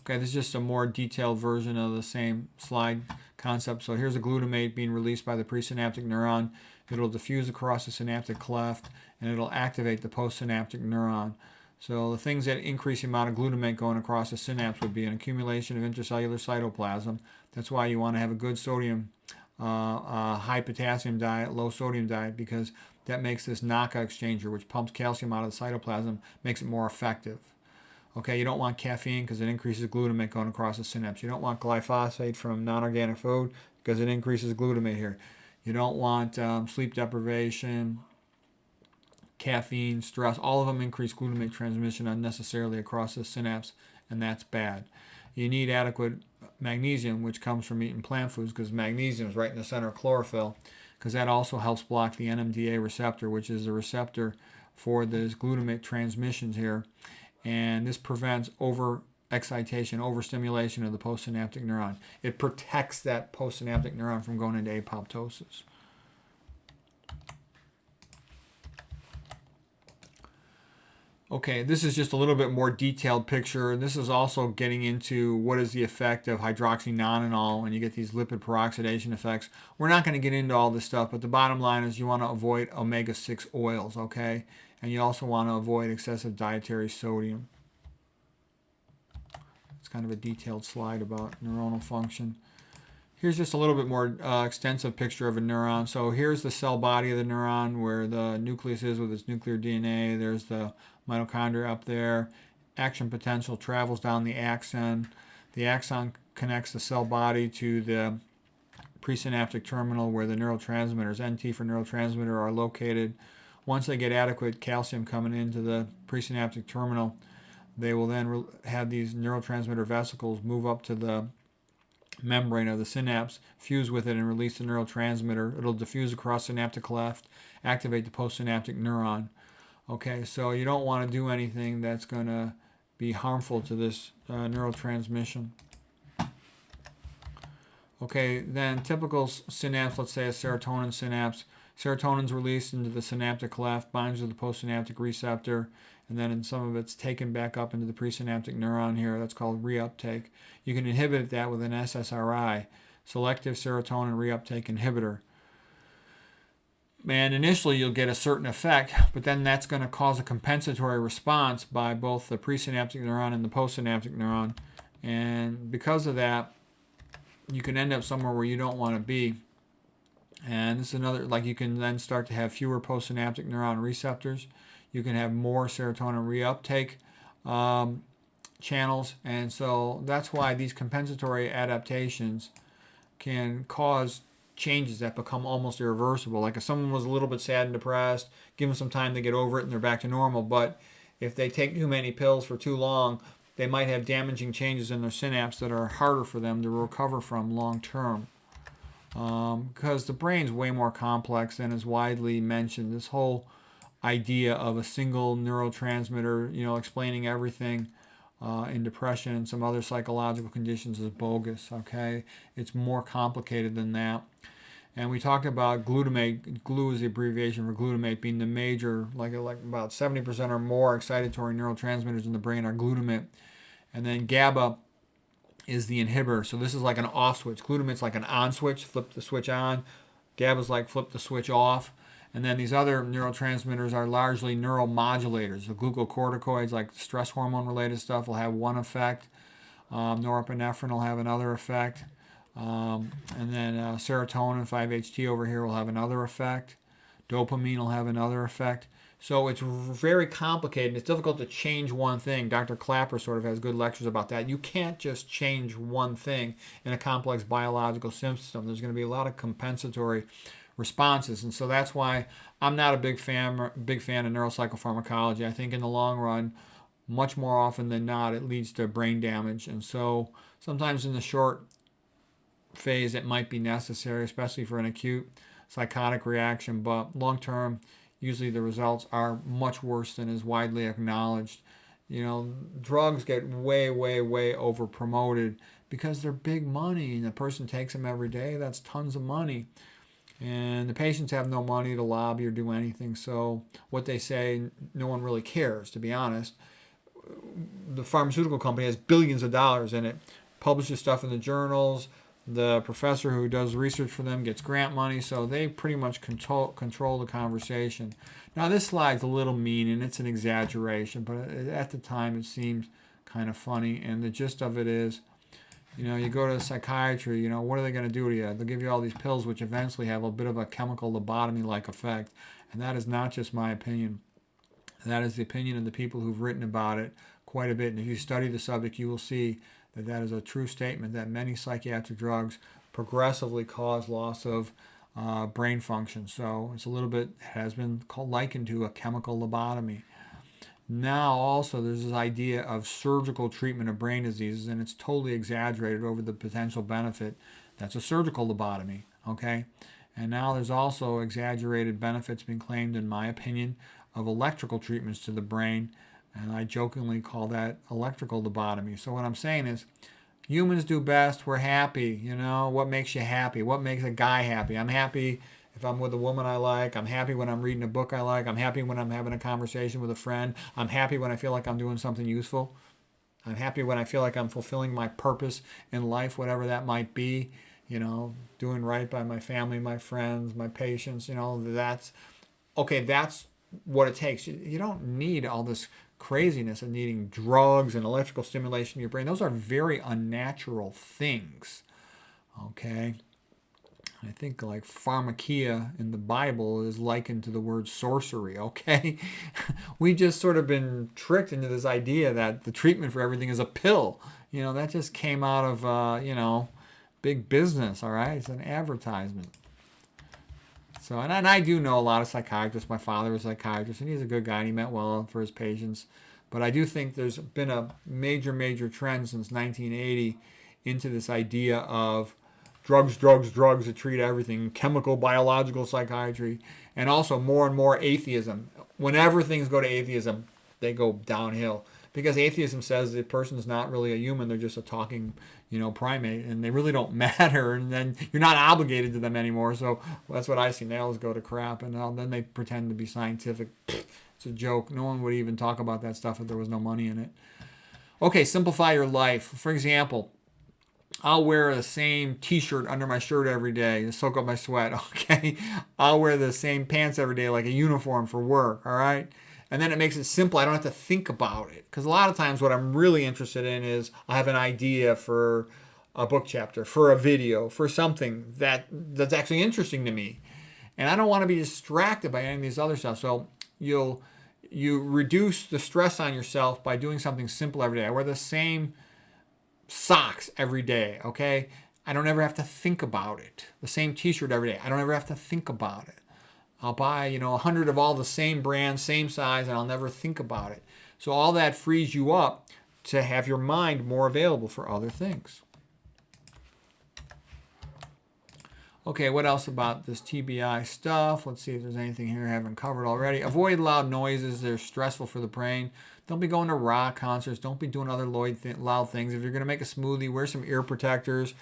Okay, this is just a more detailed version of the same slide concept. So here's a glutamate being released by the presynaptic neuron. It'll diffuse across the synaptic cleft, and it'll activate the postsynaptic neuron. So the things that increase the amount of glutamate going across the synapse would be an accumulation of intracellular cytoplasm. That's why you want to have a good sodium, high potassium diet, low sodium diet, because that makes this NACA exchanger, which pumps calcium out of the cytoplasm, makes it more effective. Okay, you don't want caffeine because it increases glutamate going across the synapse. You don't want glyphosate from non-organic food because it increases glutamate here. You don't want sleep deprivation, caffeine, stress. All of them increase glutamate transmission unnecessarily across the synapse, and that's bad. You need adequate magnesium, which comes from eating plant foods, because magnesium is right in the center of chlorophyll, because that also helps block the NMDA receptor, which is the receptor for this glutamate transmissions here. And this prevents overexcitation, overstimulation of the postsynaptic neuron. It protects that postsynaptic neuron from going into apoptosis. Okay, this is just a little bit more detailed picture. This is also getting into what is the effect of hydroxynonenal when you get these lipid peroxidation effects. We're not going to get into all this stuff, but the bottom line is you want to avoid omega-6 oils, okay? And you also want to avoid excessive dietary sodium. It's kind of a detailed slide about neuronal function. Here's just a little bit more extensive picture of a neuron. So here's the cell body of the neuron where the nucleus is with its nuclear DNA. There's the mitochondria up there. Action potential travels down the axon. The axon connects the cell body to the presynaptic terminal where the neurotransmitters, NT for neurotransmitter, are located. Once they get adequate calcium coming into the presynaptic terminal, they will then have these neurotransmitter vesicles move up to the membrane of the synapse, fuse with it, and release the neurotransmitter. It'll diffuse across synaptic cleft, activate the postsynaptic neuron. Okay, so you don't want to do anything that's going to be harmful to this neurotransmission. Okay, then typical synapse, let's say a serotonin synapse. Serotonin's released into the synaptic cleft, binds to the postsynaptic receptor, and then in some of it's taken back up into the presynaptic neuron here. That's called reuptake. You can inhibit that with an SSRI, selective serotonin reuptake inhibitor. And initially you'll get a certain effect, but then that's going to cause a compensatory response by both the presynaptic neuron and the postsynaptic neuron. And because of that, you can end up somewhere where you don't want to be. And this is another, like you can then start to have fewer postsynaptic neuron receptors. You can have more serotonin reuptake channels. And so that's why these compensatory adaptations can cause changes that become almost irreversible. Like if someone was a little bit sad and depressed, give them some time to get over it and they're back to normal. But if they take too many pills for too long, they might have damaging changes in their synapse that are harder for them to recover from long term. Because the brain's way more complex than is widely mentioned. This whole idea of a single neurotransmitter, explaining everything in depression and some other psychological conditions is bogus, okay? It's more complicated than that. And we talked about glutamate. GLU is the abbreviation for glutamate, being the major, like about 70% or more excitatory neurotransmitters in the brain are glutamate. And then GABA is the inhibitor. So this is like an off switch. Glutamate's like an on switch, flip the switch on. GABA's like flip the switch off. And then these other neurotransmitters are largely neuromodulators. The glucocorticoids, like stress hormone related stuff, will have one effect. Norepinephrine will have another effect. And then serotonin, 5-HT over here, will have another effect. Dopamine will have another effect. So it's very complicated. It's difficult to change one thing. Dr. Clapper sort of has good lectures about that. You can't just change one thing in a complex biological system. There's going to be a lot of compensatory responses, and so that's why I'm not a big fan of neuropsychopharmacology. I think in the long run, much more often than not, it leads to brain damage, and so sometimes in the short phase it might be necessary, especially for an acute psychotic reaction, but long term, usually the results are much worse than is widely acknowledged. Drugs get way over promoted because they're big money, and the person takes them every day. That's tons of money. And the patients have no money to lobby or do anything, so what they say, no one really cares, to be honest. the pharmaceutical company has billions of dollars in it, publishes stuff in the journals. The professor who does research for them gets grant money, so they pretty much control the conversation. Now, this slide's a little mean, and it's an exaggeration, but at the time it seems kind of funny, and the gist of it is, you go to psychiatry, what are they going to do to you? They'll give you all these pills, which eventually have a bit of a chemical lobotomy-like effect, and that is not just my opinion. That is the opinion of the people who've written about it quite a bit, and if you study the subject, you will see that that is a true statement, that many psychiatric drugs progressively cause loss of brain function. So it's a little bit, has been likened to a chemical lobotomy. Now also there's this idea of surgical treatment of brain diseases, and it's totally exaggerated over the potential benefit. That's a surgical lobotomy, okay? And now there's also exaggerated benefits being claimed, in my opinion, of electrical treatments to the brain, and I jokingly call that electrical lobotomy. So what I'm saying is, humans do best, we're happy, what makes you happy? What makes a guy happy? I'm happy if I'm with a woman I like. I'm happy when I'm reading a book I like. I'm happy when I'm having a conversation with a friend. I'm happy when I feel like I'm doing something useful. I'm happy when I feel like I'm fulfilling my purpose in life, whatever that might be, doing right by my family, my friends, my patients, that's what it takes. You don't need all this craziness of needing drugs and electrical stimulation in your brain. Those are very unnatural things, okay? I think like pharmakia in the Bible is likened to the word sorcery, okay? We've just sort of been tricked into this idea that the treatment for everything is a pill. That just came out of, big business, all right? It's an advertisement. So, and I do know a lot of psychiatrists. My father was a psychiatrist, and he's a good guy, and he meant well for his patients. But I do think there's been a major, major trend since 1980 into this idea of drugs that treat everything, chemical, biological psychiatry, and also more and more atheism. Whenever things go to atheism, they go downhill. Because atheism says the person's not really a human, they're just a talking, primate, and they really don't matter, and then you're not obligated to them anymore. So that's what I see. They always go to crap, and then they pretend to be scientific. It's a joke. No one would even talk about that stuff if there was no money in it. Okay, simplify your life. For example, I'll wear the same t-shirt under my shirt every day to soak up my sweat, okay? I'll wear the same pants every day like a uniform for work, all right? And then it makes it simple. I don't have to think about it. Because a lot of times what I'm really interested in is I have an idea for a book chapter, for a video, for something that's actually interesting to me. And I don't want to be distracted by any of these other stuff. So you reduce the stress on yourself by doing something simple every day. I wear the same socks every day, okay? I don't ever have to think about it. The same t-shirt every day. I don't ever have to think about it. I'll buy, 100 of all the same brand, same size, and I'll never think about it. So all that frees you up to have your mind more available for other things. Okay, what else about this TBI stuff? Let's see if there's anything here I haven't covered already. Avoid loud noises. They're stressful for the brain. Don't be going to rock concerts. Don't be doing other loud things. If you're going to make a smoothie, wear some ear protectors.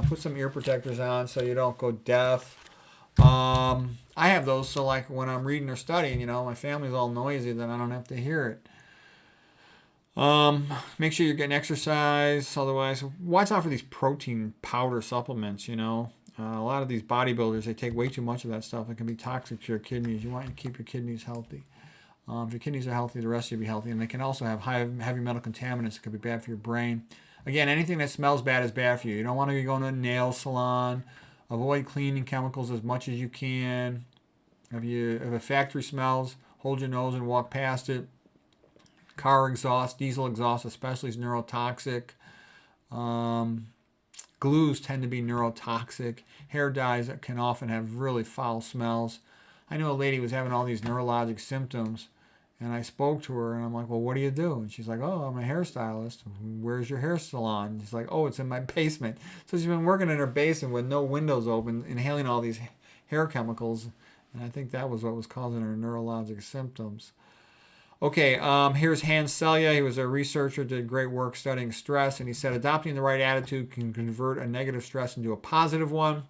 Put some ear protectors on so you don't go deaf. I have those, so like when I'm reading or studying, my family's all noisy, then I don't have to hear it. Make sure you're getting exercise. Otherwise, watch out for these protein powder supplements, a lot of these bodybuilders, they take way too much of that stuff. It can be toxic to your kidneys. You want to keep your kidneys healthy. If your kidneys are healthy, the rest of you will be healthy. And they can also have heavy metal contaminants that could be bad for your brain. Again, anything that smells bad is bad for you. You don't want to be going to a nail salon. Avoid cleaning chemicals as much as you can. If a factory smells, hold your nose and walk past it. Car exhaust, diesel exhaust especially, is neurotoxic. Glues tend to be neurotoxic. Hair dyes can often have really foul smells. I know a lady was having all these neurologic symptoms, and I spoke to her, and I'm like, well, what do you do? And she's like, oh, I'm a hairstylist. Where's your hair salon? And she's like, oh, it's in my basement. So she's been working in her basement with no windows open, inhaling all these hair chemicals, and I think that was what was causing her neurologic symptoms. Okay, here's Hans Selye. He was a researcher, did great work studying stress, and he said adopting the right attitude can convert a negative stress into a positive one.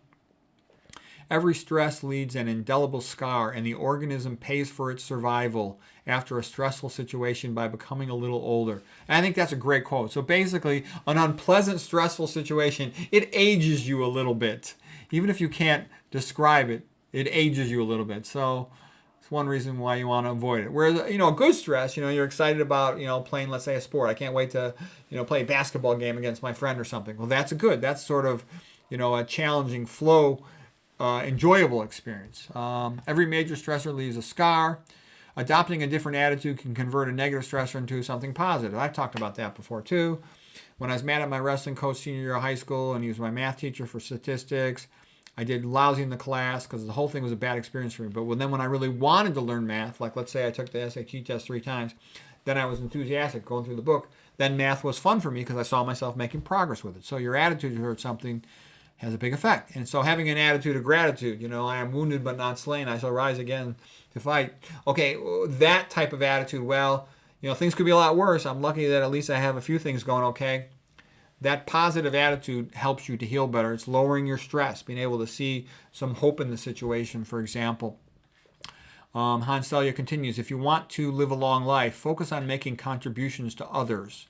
Every stress leaves an indelible scar, and the organism pays for its survival after a stressful situation by becoming a little older. And I think that's a great quote. So basically, an unpleasant, stressful situation, it ages you a little bit. Even if you can't describe it, it ages you a little bit. So it's one reason why you want to avoid it. Whereas, a good stress, you're excited about, playing, let's say, a sport. I can't wait to, play a basketball game against my friend or something. Well, that's that's sort of, a challenging flow, enjoyable experience. Every major stressor leaves a scar. Adopting a different attitude can convert a negative stressor into something positive. I've talked about that before too. When I was mad at my wrestling coach senior year of high school, and he was my math teacher for statistics, I did lousy in the class because the whole thing was a bad experience for me. But then when I really wanted to learn math, like let's say I took the SAT test 3 times, then I was enthusiastic going through the book. Then math was fun for me because I saw myself making progress with it. So your attitude towards something has a big effect. And so having an attitude of gratitude, I am wounded but not slain. I shall rise again to fight. Okay, that type of attitude, well, things could be a lot worse. I'm lucky that at least I have a few things going okay. That positive attitude helps you to heal better. It's lowering your stress, being able to see some hope in the situation, for example. Hans Selye continues, if you want to live a long life, focus on making contributions to others.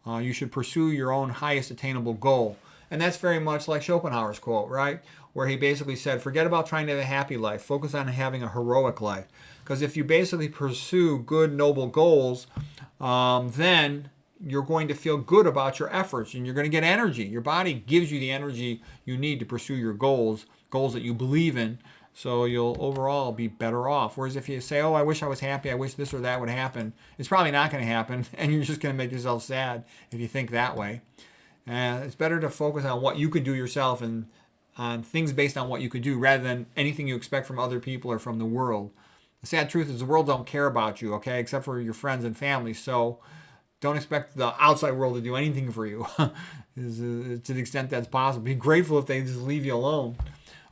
You should pursue your own highest attainable goal. And that's very much like Schopenhauer's quote, right? Where he basically said, forget about trying to have a happy life. Focus on having a heroic life. Because if you basically pursue good, noble goals, then you're going to feel good about your efforts and you're going to get energy. Your body gives you the energy you need to pursue your goals that you believe in. So you'll overall be better off. Whereas if you say, oh, I wish I was happy, I wish this or that would happen, it's probably not going to happen. And you're just going to make yourself sad if you think that way. And it's better to focus on what you could do yourself and on things based on what you could do rather than anything you expect from other people or from the world. The sad truth is the world don't care about you, okay, except for your friends and family. So don't expect the outside world to do anything for you to the extent that's possible. Be grateful if they just leave you alone.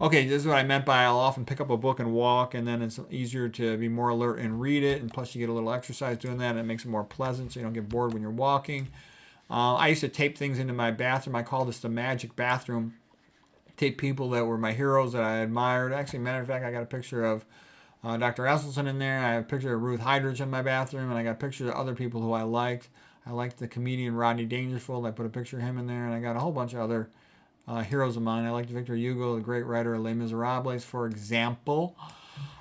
Okay, this is what I meant by I'll often pick up a book and walk, and then it's easier to be more alert and read it. And plus you get a little exercise doing that, and it makes it more pleasant so you don't get bored when you're walking. I used to tape things into my bathroom. I call this the magic bathroom. Tape people that were my heroes that I admired. Actually, matter of fact, I got a picture of Dr. Esselstyn in there. I have a picture of Ruth Heidrich in my bathroom, and I got pictures of other people who I liked. I liked the comedian Rodney Dangerfield. I put a picture of him in there, and I got a whole bunch of other heroes of mine. I liked Victor Hugo, the great writer of Les Miserables, for example.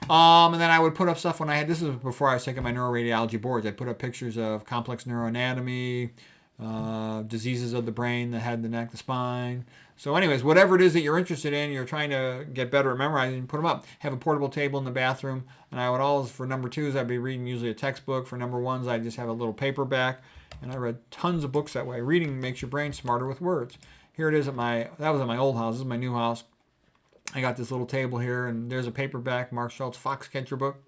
And then I would put up stuff when I had, this was before I was taking my neuroradiology boards. I'd put up pictures of complex neuroanatomy, diseases of the brain, the head, the neck, the spine. So anyways, whatever it is that you're interested in, you're trying to get better at memorizing, put them up. Have a portable table in the bathroom. And I would always, for number 2s, I'd be reading usually a textbook. For number 1s, I'd just have a little paperback. And I read tons of books that way. Reading makes your brain smarter with words. Here it is that was at my old house. This is my new house. I got this little table here, and there's a paperback, Mark Schultz Foxcatcher book.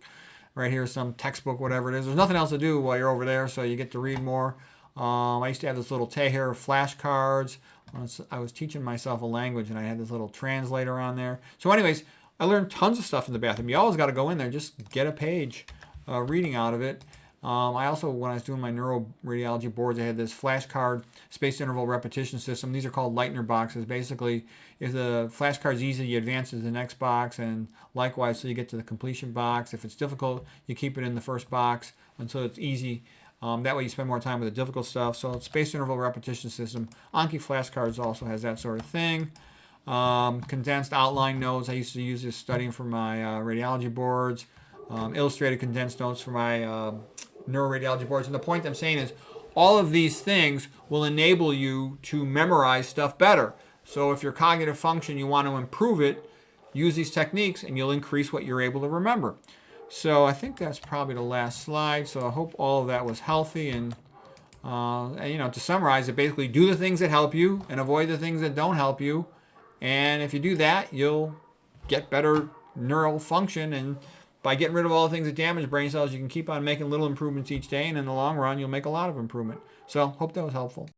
Right here, some textbook, whatever it is. There's nothing else to do while you're over there, so you get to read more. I used to have this little Teher of flashcards. I was teaching myself a language, and I had this little translator on there. So anyways, I learned tons of stuff in the bathroom. You always got to go in there, just get a page reading out of it. I also, when I was doing my neuroradiology boards, I had this flashcard spaced interval repetition system. These are called Leitner boxes. Basically, if the flashcard's easy, you advance to the next box, and likewise, so you get to the completion box. If it's difficult, you keep it in the first box until it's easy. That way you spend more time with the difficult stuff. So it's spaced interval repetition system. Anki flashcards also has that sort of thing. Condensed outline notes. I used to use this studying for my radiology boards. Illustrated condensed notes for my neuroradiology boards. And the point I'm saying is all of these things will enable you to memorize stuff better. So if your cognitive function, you want to improve it, use these techniques and you'll increase what you're able to remember. So I think that's probably the last slide. So I hope all of that was healthy. And to summarize it, basically do the things that help you and avoid the things that don't help you. And if you do that, you'll get better neural function. And by getting rid of all the things that damage brain cells, you can keep on making little improvements each day. And in the long run, you'll make a lot of improvement. So hope that was helpful.